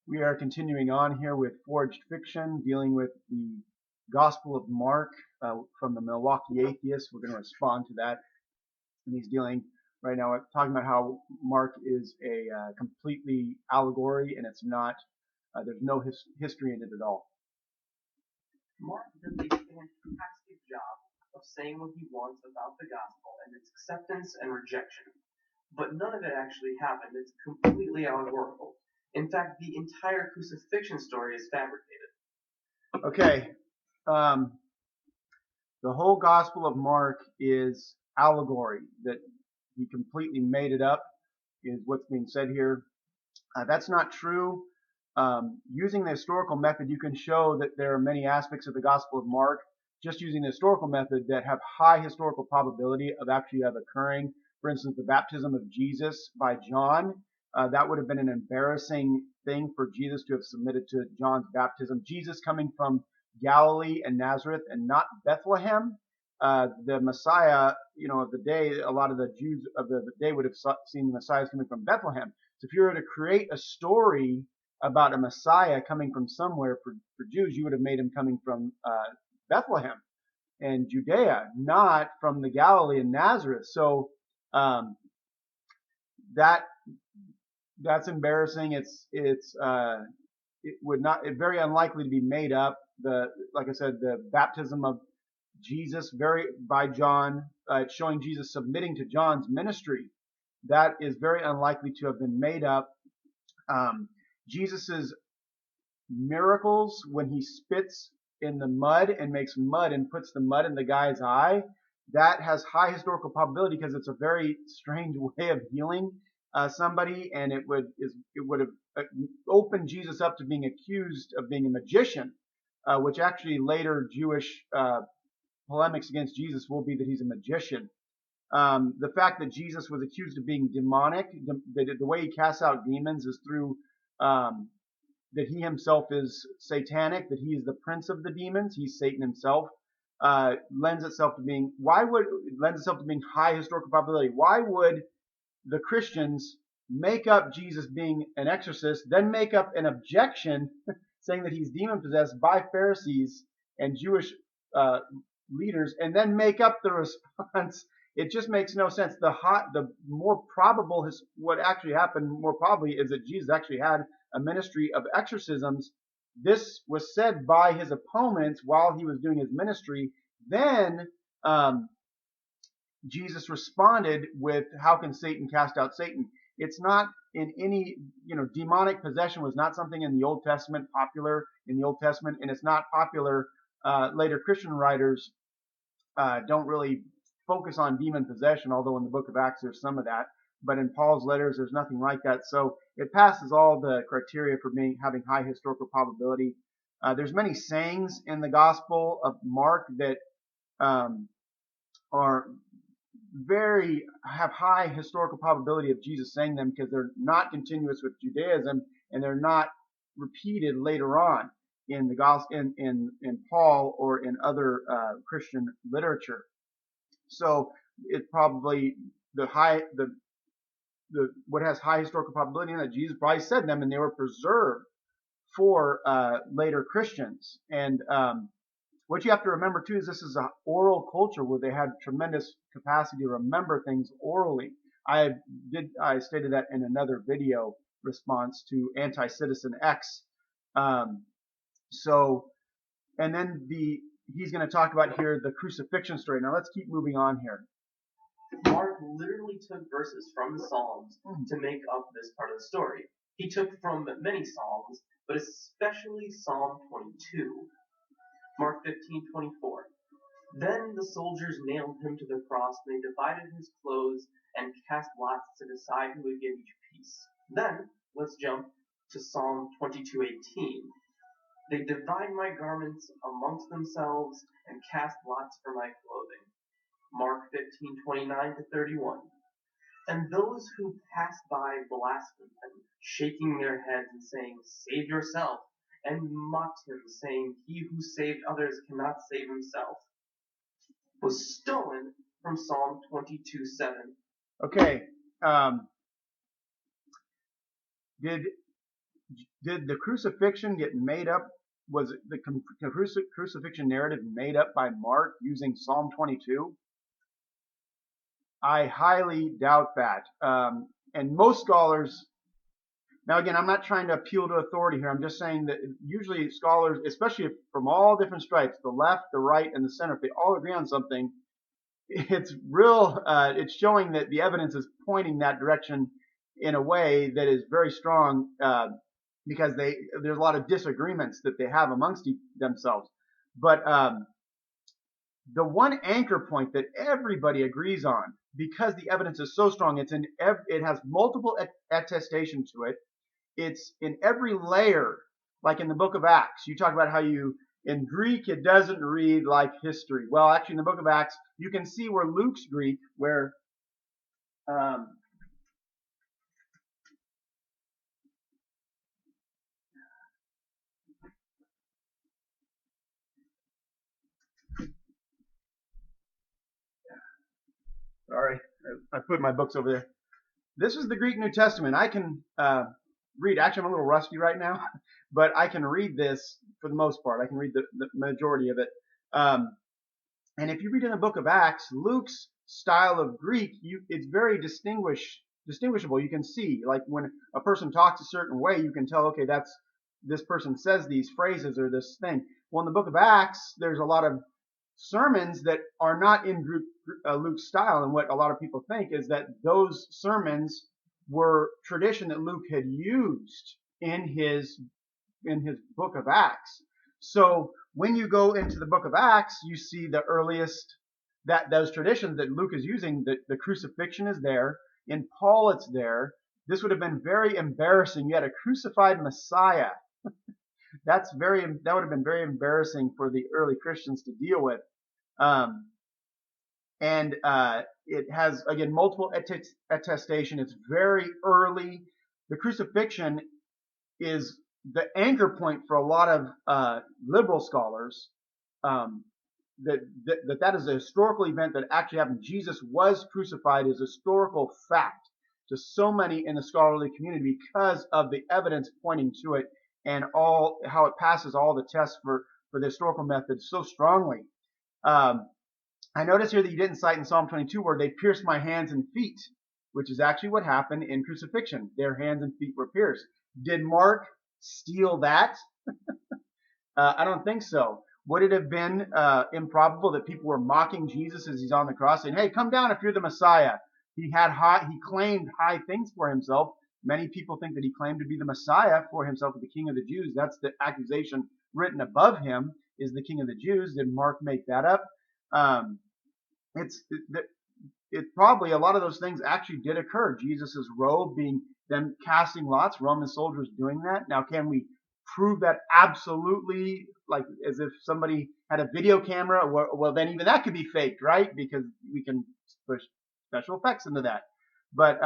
We are continuing on here with Forged Fiction, dealing with the Gospel of Mark from the Milwaukee Atheist. We're going to respond to that. And he's dealing right now, talking about how Mark is a completely allegory and it's not, there's no history in it at all. Mark does a fantastic job of saying what he wants about the gospel and its acceptance and rejection. But none of it actually happened. It's completely allegorical. In fact, the entire crucifixion story is fabricated. Okay. The whole Gospel of Mark is allegory, that he completely made it up, is what's being said here. That's not true. Using the historical method, you can show that there are many aspects of the Gospel of Mark, just using the historical method, that have high historical probability of actually occurring. For instance, the baptism of Jesus by John, that would have been an embarrassing thing for Jesus to have submitted to John's baptism. Jesus coming from Galilee and Nazareth and not Bethlehem. The Messiah, of the day, a lot of the Jews of the day would have seen the Messiah coming from Bethlehem. So if you were to create a story about a Messiah coming from somewhere for Jews, you would have made him coming from Bethlehem and Judea, not from the Galilee and Nazareth. So that's embarrassing. It's very unlikely to be made up. Like I said, the baptism of Jesus by John, showing Jesus submitting to John's ministry. That is very unlikely to have been made up. Jesus's miracles when he spits in the mud and makes mud and puts the mud in the guy's eye, that has high historical probability because it's a very strange way of healing somebody, and it would have opened Jesus up to being accused of being a magician, which actually later Jewish polemics against Jesus will be that he's a magician. The fact that Jesus was accused of being demonic, the way he casts out demons is through that he himself is satanic, that he is the prince of the demons, he's Satan himself, lends itself to being high historical probability. Why would the Christians make up Jesus being an exorcist, then make up an objection saying that he's demon possessed by Pharisees and Jewish leaders, and then make up the response? It just makes no sense. The more probable what actually happened more probably is that Jesus actually had a ministry of exorcisms. This was said by his opponents while he was doing his ministry. Then Jesus responded with, how can Satan cast out Satan? It's not in any, demonic possession was not something in the Old Testament, popular in the Old Testament, and it's not popular. Later Christian writers don't really focus on demon possession, although in the book of Acts there's some of that. But in Paul's letters, there's nothing like that. So it passes all the criteria for having high historical probability. There's many sayings in the Gospel of Mark that have high historical probability of Jesus saying them because they're not continuous with Judaism and they're not repeated later on in the Gospel, in Paul or in other Christian literature. So it probably what has high historical probability in that Jesus probably said them and they were preserved for later Christians. And what you have to remember too is this is an oral culture where they had tremendous capacity to remember things orally. I stated that in another video response to Anti-Citizen X. And then he's going to talk about here the crucifixion story. Now let's keep moving on here. Mark literally took verses from the Psalms to make up this part of the story. He took from many Psalms, but especially Psalm 22. Mark 15:24. Then the soldiers nailed him to the cross, and they divided his clothes and cast lots to decide who would get each piece. Then, let's jump to Psalm 22:18. They divide my garments amongst themselves and cast lots for my clothing. Mark 15:29-31. And those who passed by blasphemed him, shaking their heads and saying, "Save yourself," and mocked him, saying, "He who saved others cannot save himself." Was stolen from Psalm 22:7. Okay. Did Did the crucifixion get made up? Was the crucifixion narrative made up by Mark using Psalm 22? I highly doubt that. And most scholars, now again, I'm not trying to appeal to authority here. I'm just saying that usually scholars, especially from all different stripes, the left, the right, and the center, if they all agree on something, it's showing that the evidence is pointing that direction in a way that is very strong, because there's a lot of disagreements that they have amongst themselves. But the one anchor point that everybody agrees on, because the evidence is so strong, it has multiple attestation to it. It's in every layer, like in the book of Acts. You talk about how in Greek, it doesn't read like history. Well, actually, in the book of Acts, you can see where Luke's Greek, where sorry, I put my books over there. This is the Greek New Testament. I can read. Actually, I'm a little rusty right now, but I can read this for the most part. I can read the majority of it. And if you read in the book of Acts, Luke's style of Greek, it's very distinguishable. You can see, like when a person talks a certain way, you can tell, okay, this person says these phrases or this thing. Well, in the book of Acts, there's a lot of sermons that are not in Luke's style, and what a lot of people think is that those sermons were tradition that Luke had used in his book of Acts. So when you go into the book of Acts, you see the earliest those traditions that Luke is using. The crucifixion is there. In Paul, it's there. This would have been very embarrassing. You had a crucified Messiah. That would have been very embarrassing for the early Christians to deal with. And it has, again, multiple attestation. It's very early. The crucifixion is the anchor point for a lot of liberal scholars, that is a historical event that actually happened. Jesus was crucified is a historical fact to so many in the scholarly community because of the evidence pointing to it and how it passes all the tests for the historical method so strongly. I notice here that you didn't cite in Psalm 22 where they pierced my hands and feet, which is actually what happened in crucifixion. Their hands and feet were pierced. Did Mark steal that? I don't think so. Would it have been improbable that people were mocking Jesus as he's on the cross, saying, "Hey, come down if you're the Messiah"? He claimed high things for himself. Many people think that he claimed to be the Messiah for himself, the King of the Jews. That's the accusation written above him, is the King of the Jews. Did Mark make that up? It probably, a lot of those things actually did occur. Jesus' robe being them casting lots, Roman soldiers doing that. Now, can we prove that absolutely, like as if somebody had a video camera? Well, then even that could be faked, right? Because we can push special effects into that. But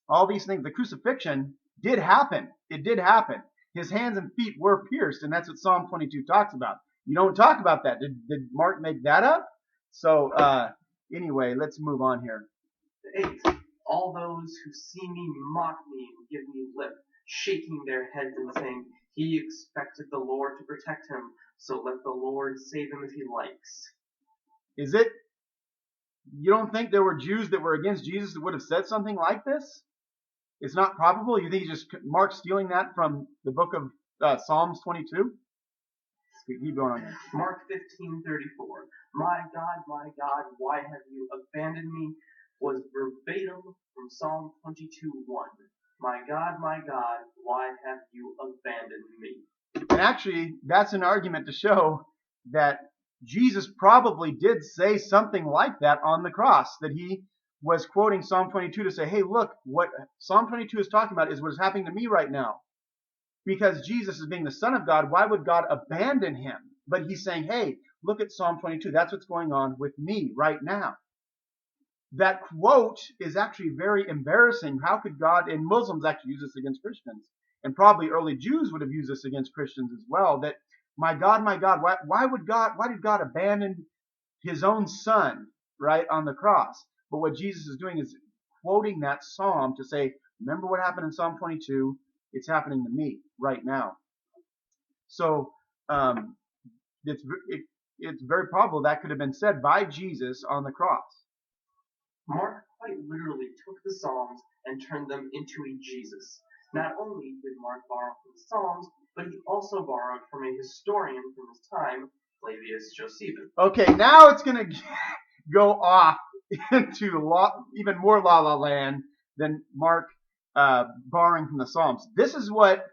all these things, the crucifixion did happen. It did happen. His hands and feet were pierced, and that's what Psalm 22 talks about. You don't talk about that. Did Mark make that up? So anyway, let's move on here. 8. All those who see me mock me and give me lip, shaking their heads and saying, "He expected the Lord to protect him, so let the Lord save him if he likes." You don't think there were Jews that were against Jesus that would have said something like this? It's not probable? You think he just Mark stealing that from the book of Psalms 22? Keep going on here. Mark 15:34. My God, why have you abandoned me? Was verbatim from Psalm 22:1. My God, why have you abandoned me? And actually, that's an argument to show that Jesus probably did say something like that on the cross, that he was quoting Psalm 22 to say, hey, look, what Psalm 22 is talking about is what is happening to me right now. Because Jesus is being the Son of God, why would God abandon him? But he's saying, hey, look at Psalm 22. That's what's going on with me right now. That quote is actually very embarrassing. How could God, and Muslims actually use this against Christians, and probably early Jews would have used this against Christians as well, that my God, why did God abandon his own son, right, on the cross? But what Jesus is doing is quoting that psalm to say, remember what happened in Psalm 22. It's happening to me right now. So it's very probable that could have been said by Jesus on the cross. Mark quite literally took the Psalms and turned them into a Jesus. Not only did Mark borrow from the Psalms, but he also borrowed from a historian from his time, Flavius Josephus. Okay, now it's going to go off into even more la-la land than Mark borrowing from the Psalms. This is what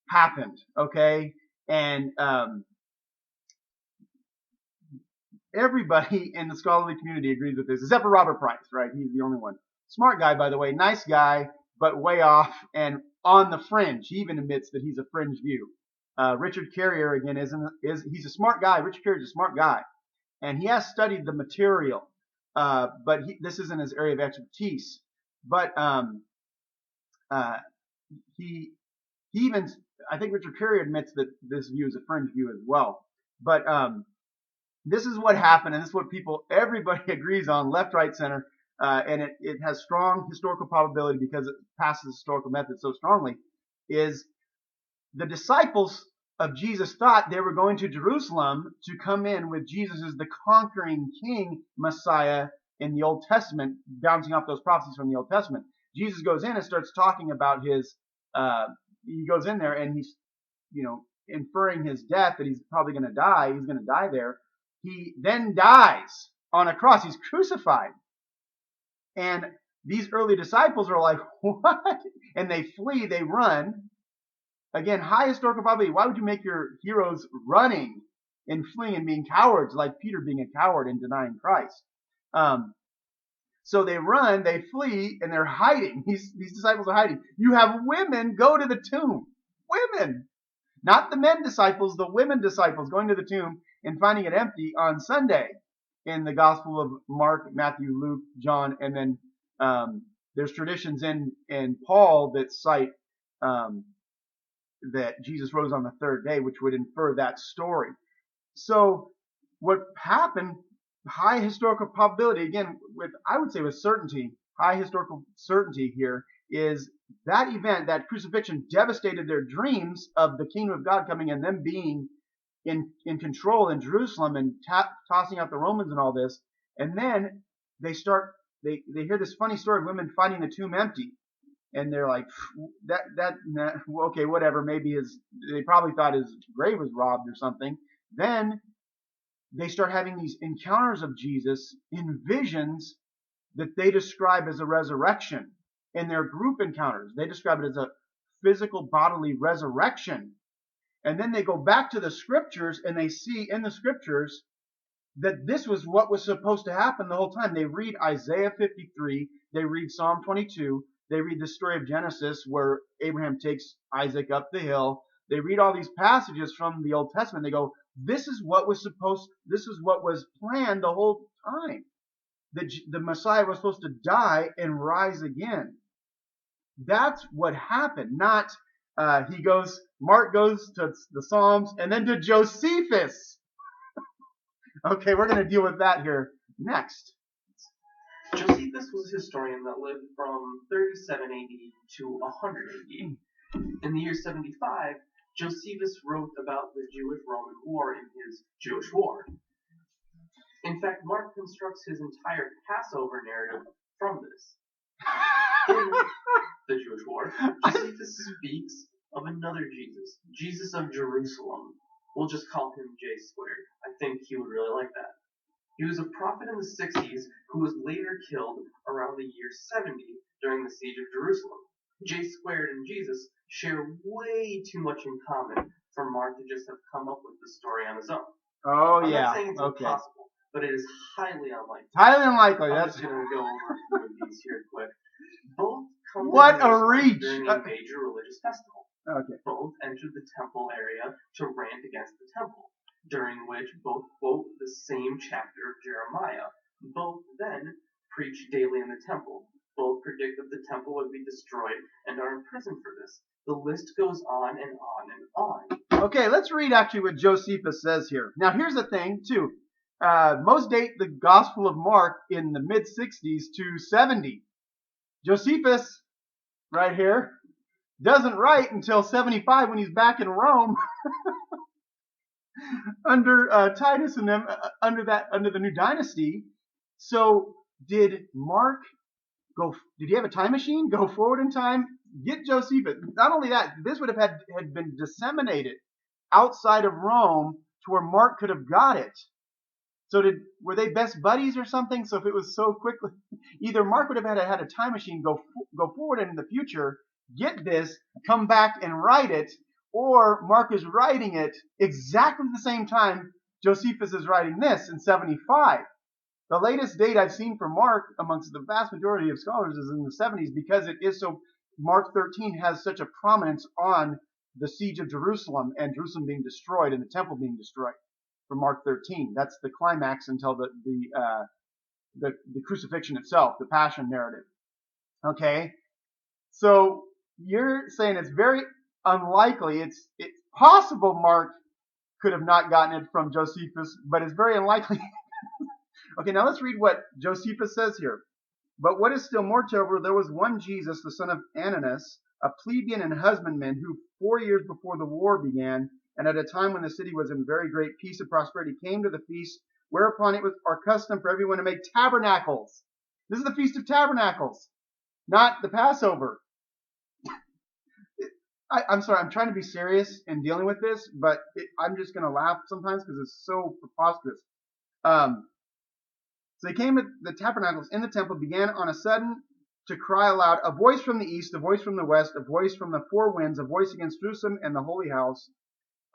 happened, okay? And everybody in the scholarly community agrees with this, except for Robert Price, right? He's the only one. Smart guy, by the way, nice guy, but way off and on the fringe. He even admits that he's a fringe view. Richard Carrier, again, he's a smart guy. Richard Carrier is a smart guy, and he has studied the material, but this isn't his area of expertise. But he even, I think Richard Carrier admits that this view is a fringe view as well. But this is what happened, and this is what everybody agrees on, left, right, center, and it has strong historical probability because it passes historical method so strongly, is the disciples of Jesus thought they were going to Jerusalem to come in with Jesus as the conquering king Messiah in the Old Testament, bouncing off those prophecies from the Old Testament. Jesus goes in and starts talking about he goes in there and he's, inferring his death, that he's probably going to die. He's going to die there. He then dies on a cross. He's crucified. And these early disciples are like, what? And they flee, they run. Again, high historical probability. Why would you make your heroes running and fleeing and being cowards, like Peter being a coward and denying Christ? So they run, they flee, and they're hiding. These disciples are hiding. You have women go to the tomb. Women! Not the men disciples, the women disciples going to the tomb and finding it empty on Sunday in the Gospel of Mark, Matthew, Luke, John, and then there's traditions in Paul that cite that Jesus rose on the third day, which would infer that story. So what happened, high historical probability, again, I would say with certainty, high historical certainty here, is that event, that crucifixion, devastated their dreams of the kingdom of God coming and them being in control in Jerusalem and tossing out the Romans and all this. And then they hear this funny story of women finding the tomb empty. And they're like, okay, whatever. Maybe they probably thought his grave was robbed or something. Then they start having these encounters of Jesus in visions that they describe as a resurrection. In their group encounters, they describe it as a physical bodily resurrection. And then they go back to the scriptures and they see in the scriptures that this was what was supposed to happen the whole time. They read Isaiah 53, they read Psalm 22, they read the story of Genesis where Abraham takes Isaac up the hill. They read all these passages from the Old Testament. They go, this is what was planned the whole time. That the Messiah was supposed to die and rise again. That's what happened. Not Mark goes to the Psalms and then to Josephus. Okay, we're going to deal with that here next. Josephus was a historian that lived from 37 AD to 100 AD. In the year 75, Josephus wrote about the Jewish-Roman War in his Jewish War. In fact, Mark constructs his entire Passover narrative from this. In the Jewish War, Josephus speaks of another Jesus, Jesus of Jerusalem. We'll just call him J squared. I think he would really like that. He was a prophet in the 60s who was later killed around the year 70 during the siege of Jerusalem. J squared and Jesus share way too much in common for Mark to just have come up with the story on his own. Oh, I'm yeah. not saying it's impossible, but it is highly unlikely. Highly unlikely. I'm just going to go over a few of these here quick. Both come What to a reach! during a major religious festival. Okay. Both entered the temple area to rant against the temple, during which both quote the same chapter of Jeremiah. Both then preach daily in the temple. Both predict that the temple would be destroyed and are imprisoned for this. The list goes on and on and on. Okay, let's read actually what Josephus says here. Now, here's the thing, too. Most date the Gospel of Mark in the mid-60s to 70. Josephus, right here, doesn't write until 75 when he's back in Rome under Titus and them under the new dynasty. So did Mark go? Did he have a time machine? Go forward in time, get Josephus. Not only that, this would have had been disseminated outside of Rome to where Mark could have got it. So were they best buddies or something? So if it was so quickly, either Mark would have had a time machine, go forward in the future, get this, come back and write it, or Mark is writing it exactly the same time Josephus is writing this in 75. The latest date I've seen for Mark amongst the vast majority of scholars is in the 70s because it is so. Mark 13 has such a prominence on the siege of Jerusalem and Jerusalem being destroyed and the temple being destroyed. For Mark 13, that's the climax until the crucifixion itself, the passion narrative. Okay, so you're saying it's very unlikely. It's possible Mark could have not gotten it from Josephus, but it's very unlikely. Okay, now let's read what Josephus says here. But what is still more terrible, there was one Jesus, the son of Ananus, a plebeian and husbandman, who 4 years before the war began, and at a time when the city was in very great peace and prosperity, came to the feast, whereupon it was our custom for everyone to make tabernacles. This is the Feast of Tabernacles, not the Passover. I'm sorry, I'm trying to be serious in dealing with this, but I'm just going to laugh sometimes because it's so preposterous. So they came to the tabernacles in the temple, began on a sudden to cry aloud, a voice from the east, a voice from the west, a voice from the four winds, a voice against Jerusalem and the holy house,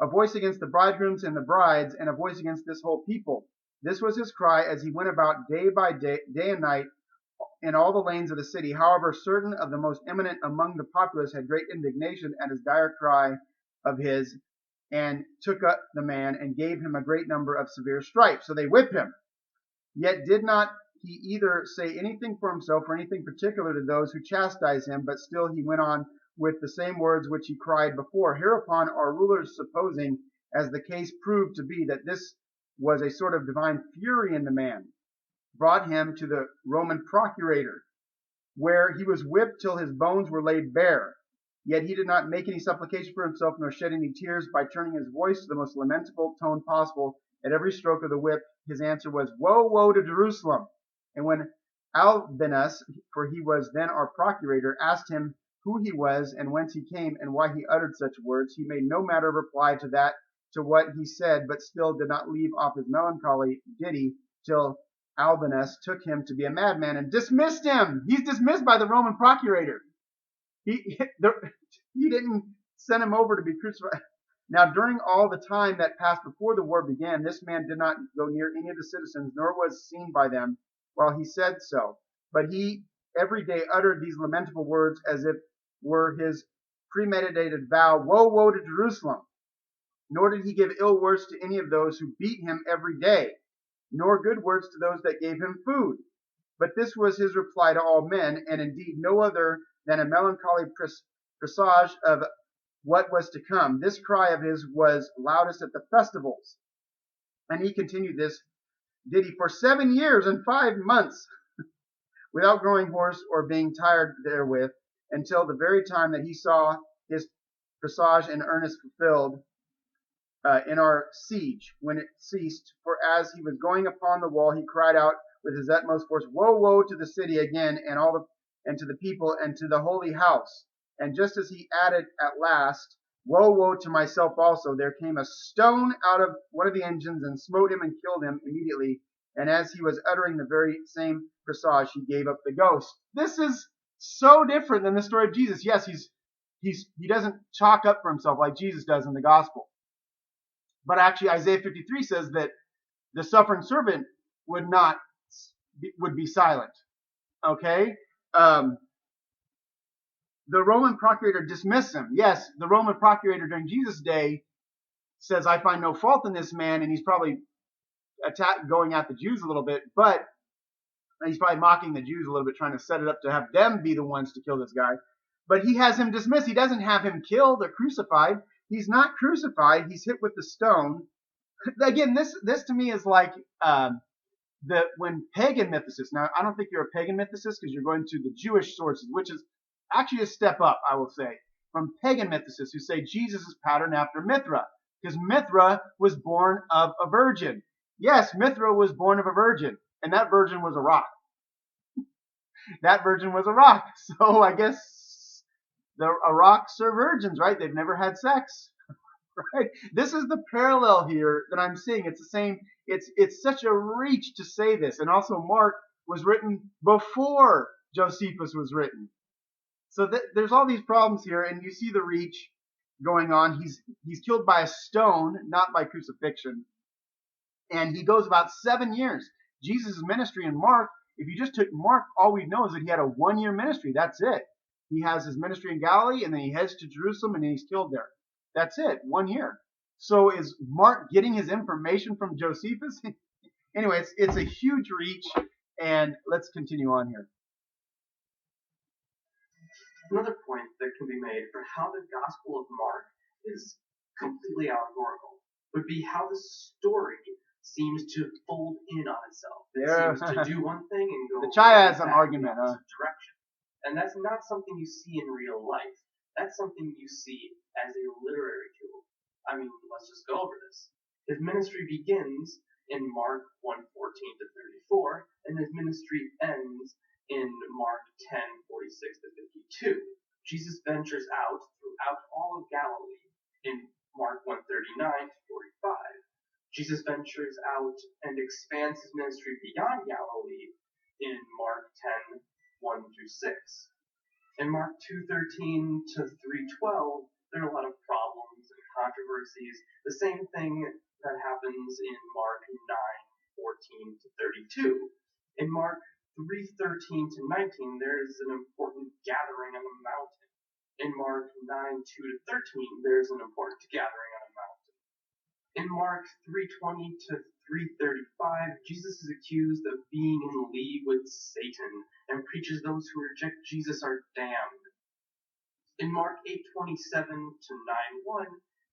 a voice against the bridegrooms and the brides, and a voice against this whole people. This was his cry as he went about day by day, day and night, in all the lanes of the city. However, certain of the most eminent among the populace had great indignation at his dire cry of his, and took up the man and gave him a great number of severe stripes. So they whipped him. Yet did not he either say anything for himself or anything particular to those who chastised him, but still he went on with the same words which he cried before. Hereupon our rulers, supposing, as the case proved to be, that this was a sort of divine fury in the man, brought him to the Roman procurator, where he was whipped till his bones were laid bare. Yet he did not make any supplication for himself, nor shed any tears, by turning his voice to the most lamentable tone possible. At every stroke of the whip, his answer was, Woe, woe to Jerusalem! And when Albinus, for he was then our procurator, asked him who he was, and whence he came, and why he uttered such words, he made no matter of reply to what he said, but still did not leave off his melancholy ditty till Albinus took him to be a madman and dismissed him. He's dismissed by the Roman procurator. He didn't send him over to be crucified. Now, during all the time that passed before the war began, this man did not go near any of the citizens, nor was seen by them while he said so. But he every day uttered these lamentable words as if were his premeditated vow, Woe, woe to Jerusalem! Nor did he give ill words to any of those who beat him every day, nor good words to those that gave him food. But this was his reply to all men, and indeed no other than a melancholy presage of what was to come. This cry of his was loudest at the festivals. And he continued this ditty for 7 years and 5 months, without growing hoarse or being tired therewith, until the very time that he saw his presage in earnest fulfilled in our siege, when it ceased. For as he was going upon the wall, he cried out with his utmost force, Woe, woe to the city again, and to the people, and to the holy house. And just as he added at last, Woe, woe to myself also, there came a stone out of one of the engines and smote him and killed him immediately. And as he was uttering the very same presage, he gave up the ghost. This is so different than the story of Jesus. Yes, he doesn't chalk up for himself like Jesus does in the gospel. But actually, Isaiah 53 says that the suffering servant would be silent. Okay? The Roman procurator dismissed him. Yes, the Roman procurator during Jesus' day says, I find no fault in this man, and he's probably going at the Jews a little bit, but he's probably mocking the Jews a little bit, trying to set it up to have them be the ones to kill this guy. But he has him dismissed. He doesn't have him killed or crucified. He's not crucified. He's hit with the stone. Again, this to me is like when pagan mythicists. Now, I don't think you're a pagan mythicist because you're going to the Jewish sources, which is actually a step up, I will say. from pagan mythicists who say Jesus is patterned after Mithra, because Mithra was born of a virgin. Yes, Mithra was born of a virgin, and that virgin was a rock. That virgin was a rock. So I guess rocks are virgins, right? They've never had sex. Right? This is the parallel here that I'm seeing. It's the same. It's such a reach to say this. And also Mark was written before Josephus was written. So there's all these problems here, and you see the reach going on. He's killed by a stone, not by crucifixion. And he goes about 7 years. Jesus' ministry in Mark, if you just took Mark, all we know is that he had a 1-year ministry. That's it. He has his ministry in Galilee, and then he heads to Jerusalem, and then he's killed there. That's it, 1 year. So is Mark getting his information from Josephus? Anyway, it's a huge reach, and let's continue on here. Another point that can be made for how the Gospel of Mark is completely allegorical would be how the story seems to fold in on itself. It seems to do one thing and go the chiasm argument, in the opposite direction. And that's not something you see in real life. That's something you see as a literary tool. I mean, let's just go over this. His ministry begins in Mark 1:14 to 34, and his ministry ends in Mark 10:46 to 52. Jesus ventures out throughout all of Galilee in Mark 1:39 to 45. Jesus ventures out and expands his ministry beyond Galilee in Mark 10:1 through 6. In Mark 2:13 to 3:12, there are a lot of problems and controversies. The same thing that happens in Mark 9:14 to 32. In Mark 3:13 to 19, there is an important gathering on a mountain. In Mark 9:2 to 13, there is an important gathering on a mountain. In Mark 3:20 to 3:35, Jesus is accused of being in league with Satan and preaches those who reject Jesus are damned. In Mark 8:27 to 9:1,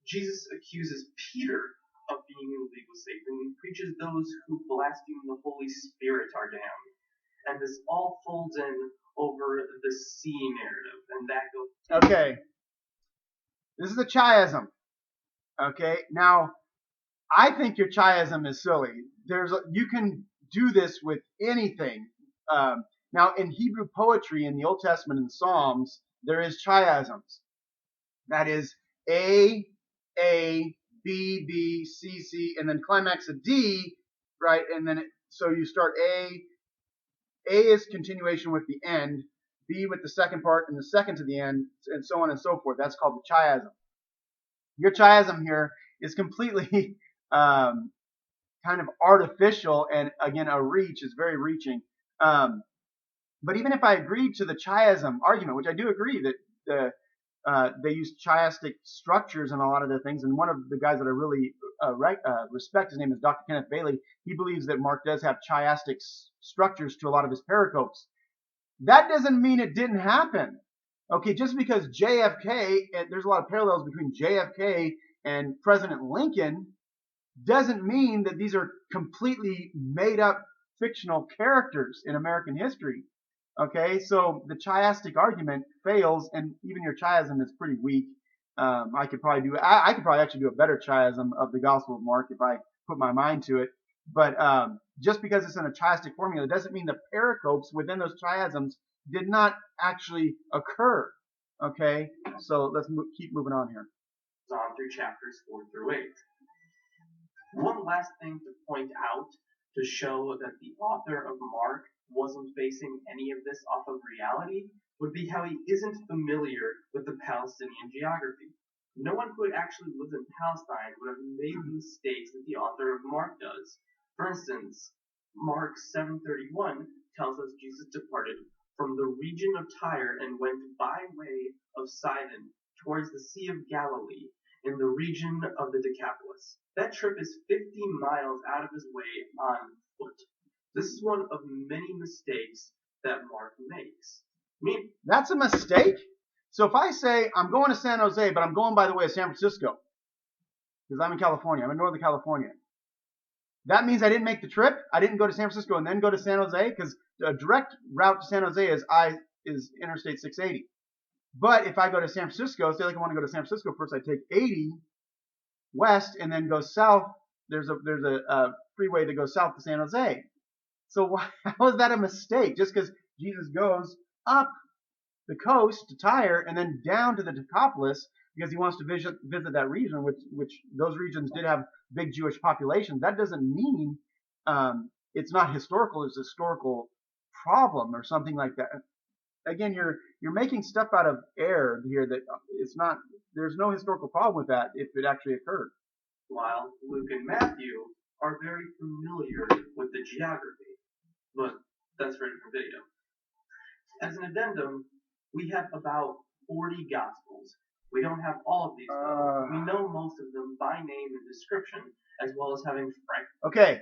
Jesus accuses Peter of being in league with Satan and preaches those who blaspheme the Holy Spirit are damned. And this all folds in over the sea narrative, and that goes. Okay, this is a chiasm. Okay, now I think your chiasm is silly. You can do this with anything. Now, in Hebrew poetry, in the Old Testament and the Psalms, there is chiasms. That is A, B, B, C, C, and then climax of D, right? And then so you start A is continuation with the end, B with the second part, and the second to the end, and so on and so forth. That's called the chiasm. Your chiasm here is completely kind of artificial, and again, a reach is very reaching. But even if I agreed to the chiasm argument, which I do agree that they use chiastic structures in a lot of their things, and one of the guys that I really respect, his name is Dr. Kenneth Bailey, he believes that Mark does have chiastic structures to a lot of his pericopes. That doesn't mean it didn't happen. Okay, just because JFK, and there's a lot of parallels between JFK and President Lincoln, doesn't mean that these are completely made up fictional characters in American history. Okay, so the chiastic argument fails, and even your chiasm is pretty weak. I could probably actually do a better chiasm of the Gospel of Mark if I put my mind to it. But just because it's in a chiastic formula doesn't mean the pericopes within those chiasms did not actually occur. Okay, so let's keep moving on here. On through chapters 4 through 8. One last thing to point out to show that the author of Mark wasn't basing any of this off of reality would be how he isn't familiar with the Palestinian geography. No one who had actually lived in Palestine would have made the mistakes that the author of Mark does. For instance, Mark 7:31 tells us Jesus departed from the region of Tyre and went by way of Sidon towards the Sea of Galilee in the region of the Decapolis. That trip is 50 miles out of his way on foot. This is one of many mistakes that Mark makes. That's a mistake? So if I say I'm going to San Jose, but I'm going by the way of San Francisco, because I'm in California, I'm in Northern California, that means I didn't make the trip? I didn't go to San Francisco and then go to San Jose? Because a direct route to San Jose is Interstate 680. But if I go to San Francisco, say like I want to go to San Francisco, first I take 80 west and then go south. There's a freeway that goes south to San Jose. So how is that a mistake? Just because Jesus goes up the coast to Tyre and then down to the Decapolis because he wants to visit that region, which those regions did have big Jewish populations. That doesn't mean it's not historical. It's a historical problem or something like that. Again, you're making stuff out of air here that it's not. There's no historical problem with that if it actually occurred. While Luke and Matthew are very familiar with the geography, but that's for a different video. As an addendum, we have about 40 Gospels. We don't have all of these, though. We know most of them by name and description, as well as having fragments. Okay,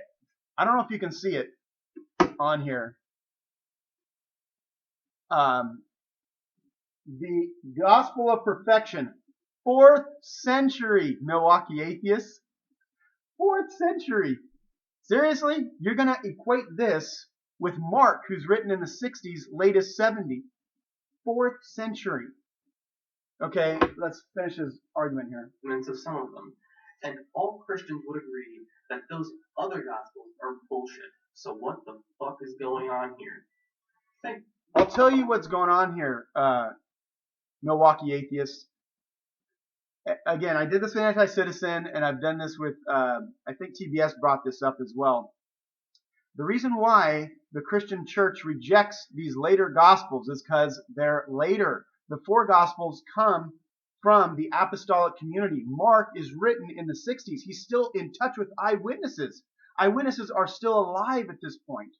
I don't know if you can see it on here. The Gospel of Perfection, 4th century Milwaukee Atheists. 4th century. Seriously? You're going to equate this with Mark, who's written in the 60s, latest 70. 4th century. Okay, let's finish his argument here. Fragments of some of them. And all Christians would agree that those other Gospels are bullshit. So what the fuck is going on here? I'll tell you what's going on here, Milwaukee Atheists. Again, I did this with Anti-Citizen, and I've done this with, I think TBS brought this up as well. The reason why the Christian church rejects these later Gospels is because they're later. The 4 Gospels come from the apostolic community. Mark is written in the 60s. He's still in touch with eyewitnesses. Eyewitnesses are still alive at this point.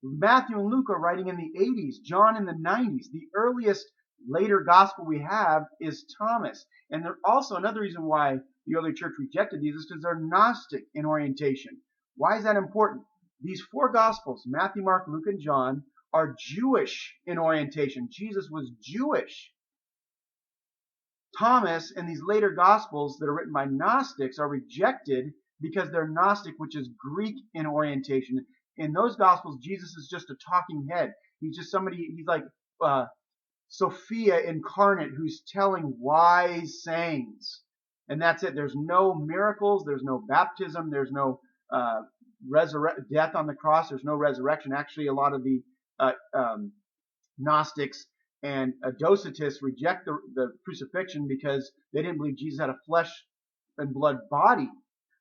Matthew and Luke are writing in the 80s. John in the 90s. The earliest later gospel we have is Thomas. And there's also another reason why the early church rejected these is because they're Gnostic in orientation. Why is that important? These 4 Gospels, Matthew, Mark, Luke, and John, are Jewish in orientation. Jesus was Jewish. Thomas and these later Gospels that are written by Gnostics are rejected because they're Gnostic, which is Greek in orientation. In those Gospels, Jesus is just a talking head. He's just somebody, he's like Sophia incarnate who's telling wise sayings. And that's it. There's no miracles. There's no baptism. There's no death on the cross. There's no resurrection. Actually, a lot of the Gnostics and Docetists reject the crucifixion because they didn't believe Jesus had a flesh and blood body.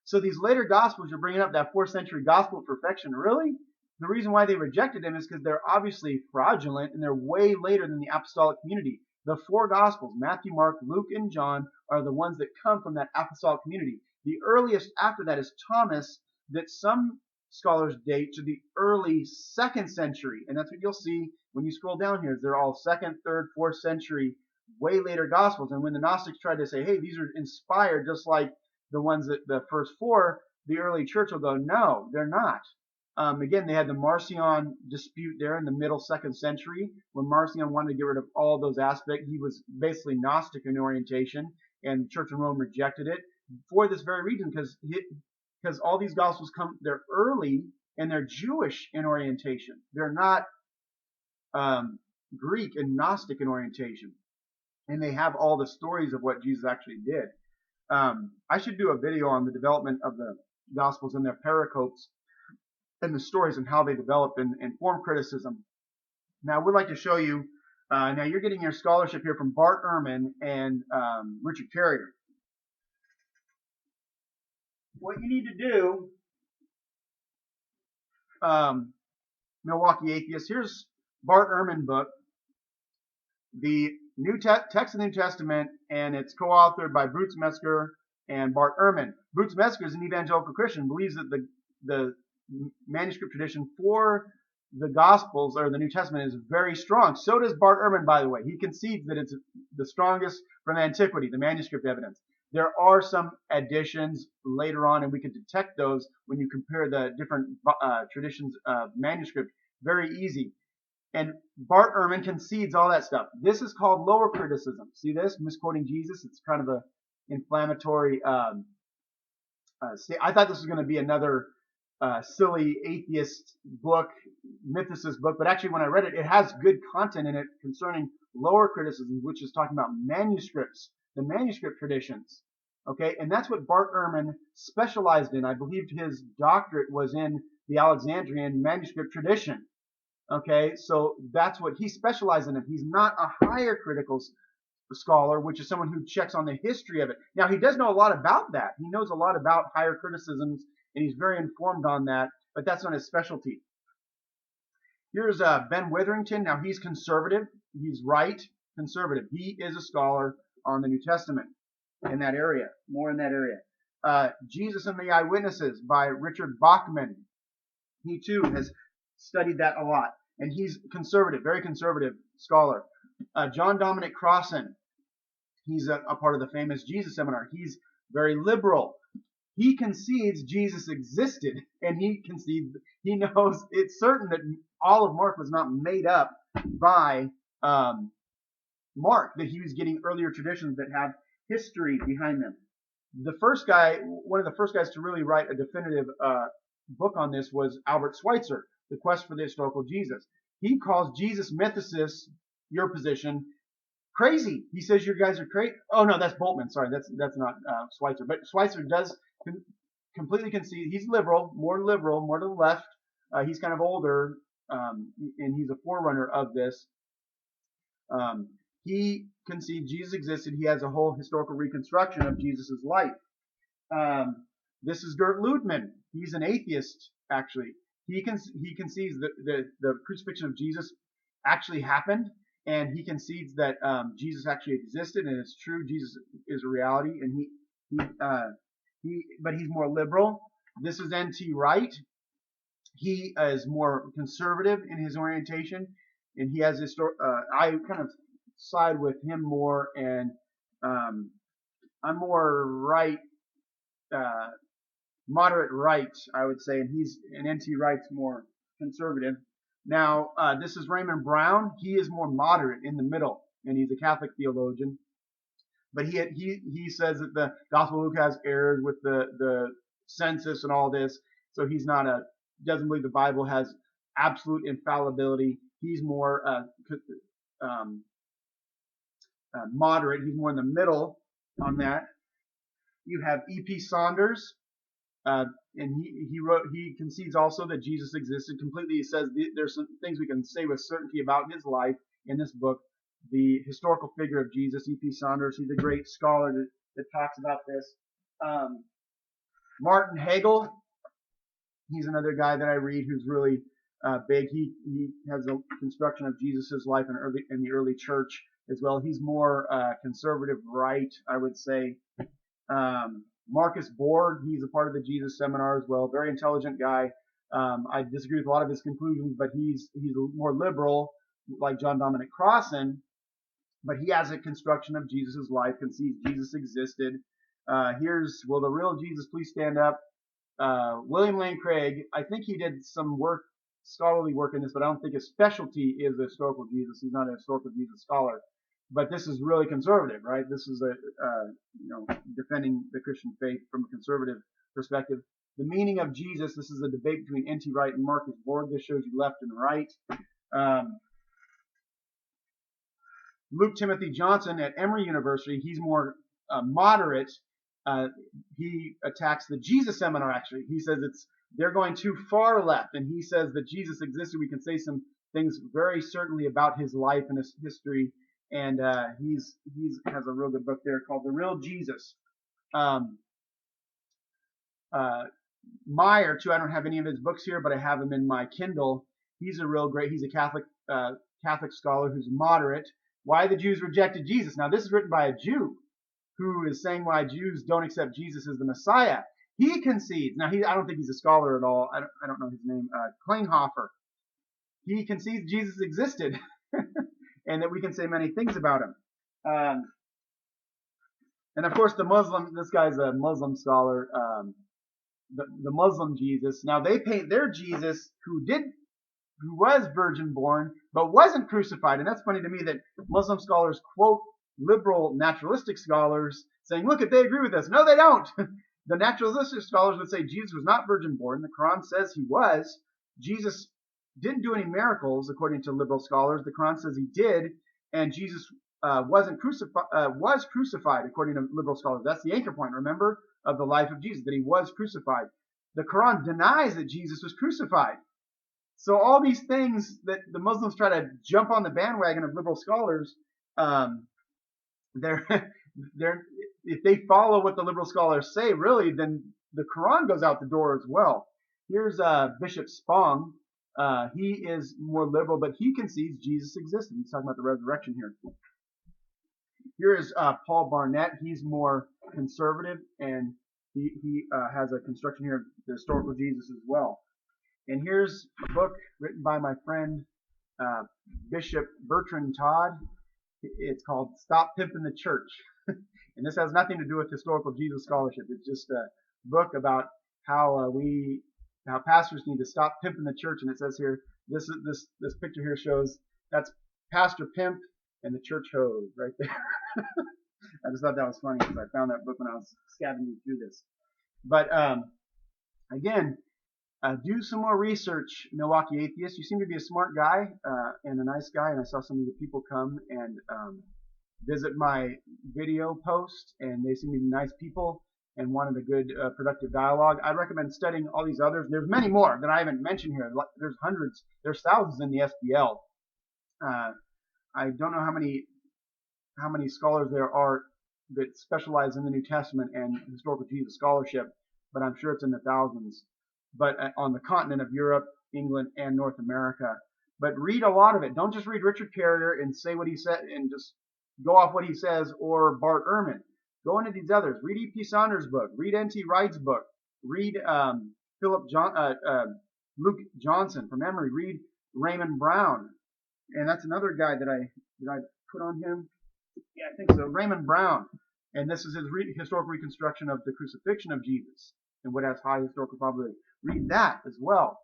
So these later Gospels, you're bringing up that 4th century Gospel of Perfection, really? The reason why they rejected him is because they're obviously fraudulent and they're way later than the apostolic community. The 4 Gospels, Matthew, Mark, Luke, and John, are the ones that come from that apostolic community. The earliest after that is Thomas, that some scholars date to the early 2nd century. And that's what you'll see when you scroll down here. They're all 2nd, 3rd, 4th century, way later Gospels. And when the Gnostics tried to say, hey, these are inspired just like the ones that the first 4, the early church will go, no, they're not. Again, they had the Marcion dispute there in the middle 2nd century when Marcion wanted to get rid of all those aspects. He was basically Gnostic in orientation, and the Church of Rome rejected it for this very reason, because all these Gospels they're early and they're Jewish in orientation. They're not Greek and Gnostic in orientation. And they have all the stories of what Jesus actually did. I should do a video on the development of the Gospels and their pericopes and the stories and how they developed and form criticism. Now, I would like to show you, now you're getting your scholarship here from Bart Ehrman and Richard Carrier. What you need to do, Milwaukee Atheists, here's Bart Ehrman book, the Text of the New Testament, and it's co-authored by Bruce Metzger and Bart Ehrman. Bruce Metzger is an evangelical Christian, believes that the manuscript tradition for the Gospels or the New Testament is very strong. So does Bart Ehrman, by the way. He concedes that it's the strongest from antiquity, the manuscript evidence. There are some additions later on, and we can detect those when you compare the different traditions of manuscript. Very easy. And Bart Ehrman concedes all that stuff. This is called lower criticism. See this? Misquoting Jesus. It's kind of a inflammatory. I thought this was going to be another silly atheist book, mythicist book, but actually when I read it, it has good content in it concerning lower criticisms, which is talking about manuscripts, the manuscript traditions. Okay, and that's what Bart Ehrman specialized in. I believe his doctorate was in the Alexandrian manuscript tradition. Okay, so that's what he specialized in. He's not a higher critical scholar, which is someone who checks on the history of it. Now, he does know a lot about that. He knows a lot about higher criticisms, and he's very informed on that, but that's not his specialty. Here's Ben Witherington. Now, he's conservative. He's right, conservative. He is a scholar on the New Testament in that area, more in that area. Jesus and the Eyewitnesses by Richard Bachman. He, too, has studied that a lot, and he's conservative, very conservative scholar. John Dominic Crossan, he's a part of the famous Jesus Seminar. He's very liberal. He concedes Jesus existed, and he knows it's certain that all of Mark was not made up by Mark, that he was getting earlier traditions that have history behind them. The first guy, one of the first guys to really write a definitive book on this was Albert Schweitzer, The Quest for the Historical Jesus. He calls Jesus mythicists, your position, crazy. He says you guys are crazy. Oh no, that's Boltman. Sorry, that's not Schweitzer. But Schweitzer does completely concede. He's liberal, more to the left. He's kind of older, and he's a forerunner of this. He concedes Jesus existed. He has a whole historical reconstruction of Jesus' life. This is Gert Lüdemann. He's an atheist, actually. He concedes that the crucifixion of Jesus actually happened, and he concedes that Jesus actually existed, and it's true. Jesus is a reality, and but he's more liberal. This is N.T. Wright. He is more conservative in his orientation, and he has I kind of side with him more, and I'm more right, moderate right, I would say, and N.T. Wright's more conservative. Now, this is Raymond Brown. He is more moderate, in the middle, and he's a Catholic theologian. But he says that the Gospel of Luke has errors with the census and all this, so he's doesn't believe the Bible has absolute infallibility. He's more moderate. He's more in the middle on that. You have E.P. Saunders. And he concedes also that Jesus existed completely. He says there's some things we can say with certainty about his life in this book. The historical figure of Jesus, E.P. Saunders, he's a great scholar that talks about this. Martin Hagel, he's another guy that I read who's really big. He has a construction of Jesus' life in the early church as well. He's more conservative right, I would say. Marcus Borg, he's a part of the Jesus Seminar as well. Very intelligent guy. I disagree with a lot of his conclusions, but he's more liberal, like John Dominic Crossan. But he has a construction of Jesus' life, concedes Jesus existed. Will the real Jesus please stand up? William Lane Craig, I think he did some scholarly work in this, but I don't think his specialty is the historical Jesus. He's not a historical Jesus scholar. But this is really conservative, right? This is defending the Christian faith from a conservative perspective. The meaning of Jesus, this is a debate between N.T. Wright and Marcus Borg. This shows you left and right. Luke Timothy Johnson at Emory University, he's more moderate. He attacks the Jesus Seminar, actually. He says they're going too far left, and he says that Jesus existed. We can say some things very certainly about his life and his history. And he has a real good book there called The Real Jesus. Meyer, too, I don't have any of his books here, but I have him in my Kindle. He's a Catholic scholar who's moderate. Why the Jews rejected Jesus. Now, this is written by a Jew who is saying why Jews don't accept Jesus as the Messiah. He concedes. Now, I don't think he's a scholar at all. I don't know his name. Klinghoffer. He concedes Jesus existed. And that we can say many things about him. And of course, this guy's a Muslim scholar, the Muslim Jesus. Now they paint their Jesus who was virgin born, but wasn't crucified. And that's funny to me that Muslim scholars quote liberal naturalistic scholars saying, look, they agree with us. No, they don't. The naturalistic scholars would say Jesus was not virgin born. The Quran says he was. Jesus didn't do any miracles, according to liberal scholars. The Quran says he did. and Jesus was crucified according to liberal scholars. That's the anchor point, remember, of the life of Jesus, that he was crucified. The Quran denies that Jesus was crucified. So all these things that the Muslims try to jump on the bandwagon of liberal scholars, they're if they follow what the liberal scholars say, really, then the Quran goes out the door as well. Here's Bishop Spong. He is more liberal, but he concedes Jesus existed. He's talking about the resurrection here. Here is Paul Barnett. He's more conservative, and he has a construction here of the historical Jesus as well. And here's a book written by my friend Bishop Bertrand Todd. It's called Stop Pimping the Church. And this has nothing to do with historical Jesus scholarship. It's just a book about how pastors need to stop pimping the church. And it says here, this picture here shows that's Pastor Pimp and the church hose right there. I just thought that was funny because I found that book when I was scavenging through this. But again, do some more research, Milwaukee Atheist. You seem to be a smart guy and a nice guy, and I saw some of the people come and visit my video post, and they seem to be nice people and wanted a good, productive dialogue. I recommend studying all these others. There's many more that I haven't mentioned here. There's hundreds, there's thousands in the SBL. I don't know how many scholars there are that specialize in the New Testament and historical Jesus scholarship, but I'm sure it's in the thousands. But on the continent of Europe, England, and North America. But read a lot of it. Don't just read Richard Carrier and say what he said and just go off what he says, or Bart Ehrman. Go into these others. Read E.P. Saunders' book. Read N.T. Wright's book. Read Luke Johnson from Emory. Read Raymond Brown. And that's another guy that I put on him. Yeah, I think so. Raymond Brown. And this is his historical reconstruction of the crucifixion of Jesus and what has high historical probability. Read that as well.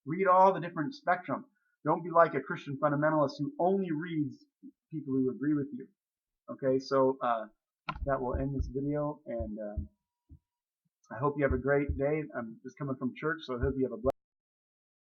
Read all the different spectrum. Don't be like a Christian fundamentalist who only reads people who agree with you. Okay, so that will end this video, and I hope you have a great day. I'm just coming from church, so I hope you have a blessed